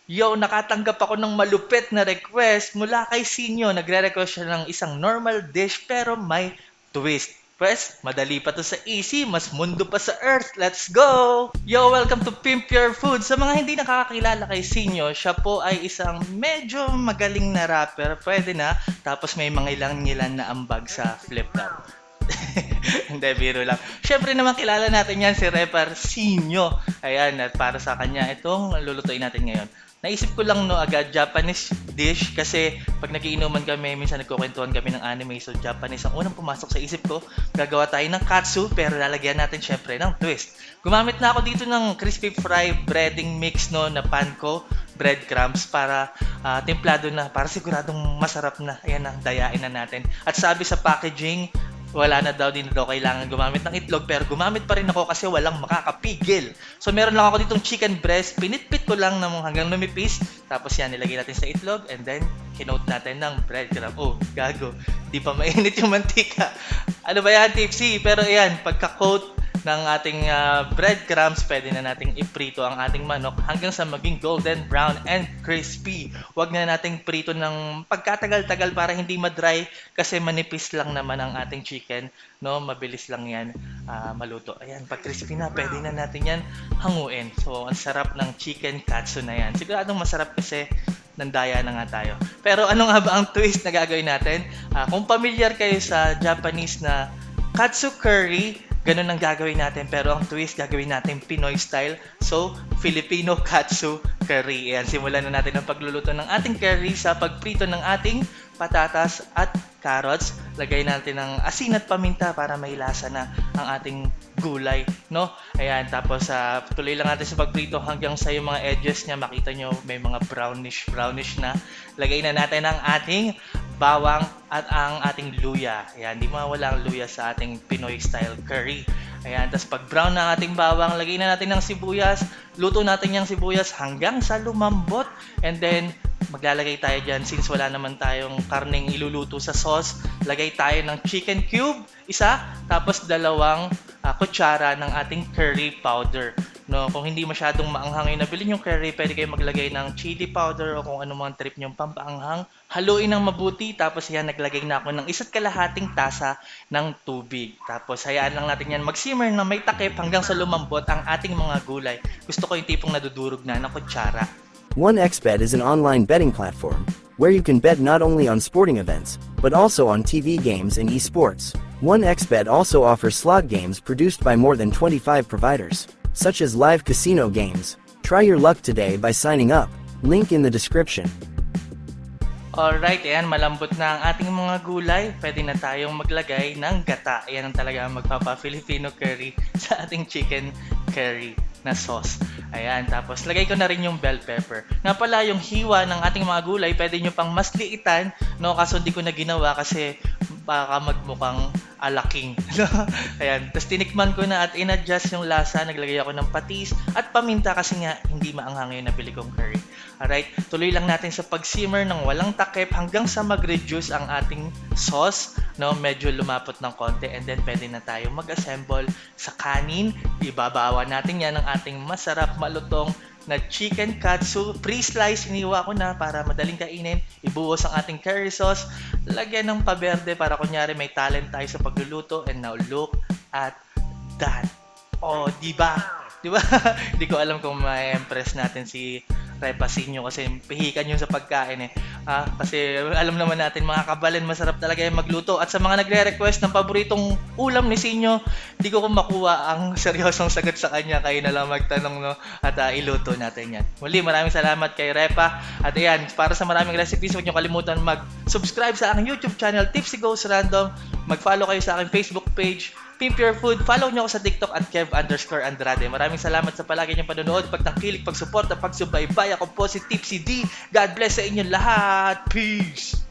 Yo, nakatanggap ako ng malupit na request mula kay Sinyo. Nagre-request siya ng isang normal dish pero may twist. Pues, madali pa to sa easy, mas mundo pa sa earth. Let's go! Yo, welcome to Pimp Your Food. Sa mga hindi nakakakilala kay Sinyo, siya po ay isang medyo magaling na rapper. Pwede na. Tapos may mga ilang-ilan na ambag sa flip-flop. Hindi, biro lang. Siyempre naman kilala natin yan si Rapper Sinyo. Ayan, at para sa kanya, itong lulutuin natin ngayon. Naisip ko lang no agad Japanese dish kasi pag nagiinuman kami, minsan nagkukwentuhan kami ng anime, so Japanese ang unang pumasok sa isip ko. Gagawa tayo ng katsu pero lalagyan natin syempre ng twist. Gumamit na ako dito ng crispy fry breading mix no na panko breadcrumbs para templado na, para siguradong masarap na. Ayan na, dayain na natin. At sabi sa packaging, wala na daw, din na daw kailangan gumamit ng itlog pero gumamit pa rin ako kasi walang makakapigil. So meron lang ako ditong chicken breast, pinitpit ko lang ng hanggang lumipis, tapos yan nilagay natin sa itlog and then kinoat natin ng breadcrumb. Oh, gago, di pa mainit yung mantika. Ano ba yan, tipsy? Pero ayan, pagka-coat ng ating breadcrumbs, pwede na nating iprito ang ating manok hanggang sa maging golden brown and crispy. Huwag na nating prito ng pagkatagal-tagal para hindi ma-dry kasi manipis lang naman ang ating chicken, no? Mabilis lang yan maluto. Ayan, pag crispy na, pwede na natin yan hanguin. So, ang sarap ng chicken katsu na yan. Siguradong masarap kasi nandaya na nga tayo. Pero ano nga ba ang twist na gagawin natin? Kung familiar kayo sa Japanese na katsu curry, ganun ang gagawin natin, pero ang twist gagawin natin Pinoy style. So, Filipino katsu curry. Ayan, simulan na natin ang pagluluto ng ating curry sa pagprito ng ating patatas at carrots. Lagay natin ng asin at paminta para may lasa na ang ating gulay, no? Ayan, tapos tuloy lang natin sa pagprito hanggang sa yung mga edges niya makita nyo may mga brownish na. Lagay na natin ang ating bawang at ang ating luya. Ayan, di mawala ang luya sa ating Pinoy style curry. Ayan, tapos pag brown na ang ating bawang, lagay na natin ng sibuyas. Luto natin yung sibuyas hanggang sa lumambot. And then, maglalagay tayo dyan since wala naman tayong karneng iluluto sa sauce. Lagay tayo ng chicken cube, isa, tapos dalawang kutsara ng ating curry powder. No, kung hindi masyadong maanghang yung nabili yung curry, pwede kayo maglagay ng chili powder o kung ano mang trip nyong pampaanghang. Haluin ng mabuti, tapos yan, naglagay na ako ng 1.5 tasa ng tubig. Tapos hayaan lang natin yan mag-simmer na may takip hanggang sa lumambot ang ating mga gulay. Gusto ko yung tipong nadudurog na kutsara. 1xBet is an online betting platform where you can bet not only on sporting events, but also on TV games and esports. 1xBet also offers slot games produced by more than 25 providers, such as live casino games. Try your luck today by signing up. Link in the description. Alright, ayan, malambot na ang ating mga gulay. Pwede na tayong maglagay ng gata. Ayan ang talaga magpapa-Filipino curry sa ating chicken curry na sauce. Ayan, tapos lagay ko na rin yung bell pepper. Nga pala, yung hiwa ng ating mga gulay, pwede nyo pang mas liitan, no? Kaso hindi ko na ginawa kasi baka magmukhang alaking. Ayan, tapos tinikman ko na at in-adjust yung lasa. Naglagay ako ng patis at paminta kasi nga hindi maanghang yung nabili kong curry. Alright, tuloy lang natin sa pag-simmer ng walang takip hanggang sa mag-reduce ang ating sauce, no? Medyo lumapot ng konti and then pwede na tayo mag-assemble sa kanin. Ibabawa natin yan ng ating masarap malutong na chicken katsu. Pre-slice, iniwa ko na para madaling kainin. Ibuhos ang ating curry sauce. Lagyan ng paberde para kunyari may talent tayo sa pagluluto. And now look at that. Oh, diba? Diba? Hindi ko alam kung ma-impress natin si Repasinyo kasi pihikan yun sa pagkain eh. Kasi alam naman natin mga kabalin, masarap talaga yung magluto. At sa mga nagre-request ng paboritong ulam ni Sinyo, di ko makuha ang seryosong sagot sa kanya. Kayo na lang magtanong, no? At iluto natin yan. Muli, maraming salamat kay Repa. At ayan, para sa maraming recipes, huwag niyo kalimutan mag-subscribe sa aking YouTube channel, Tipsy Goes Random. Mag-follow kayo sa aking Facebook page, Pimp Your Food. Follow nyo ako sa TikTok at Kev_Andrade. Maraming salamat sa palagi niyong panonood, pagtangkilik, pagsuporta, pagsubaybay. Ako po si Tipsy D. God bless sa inyo lahat. Peace!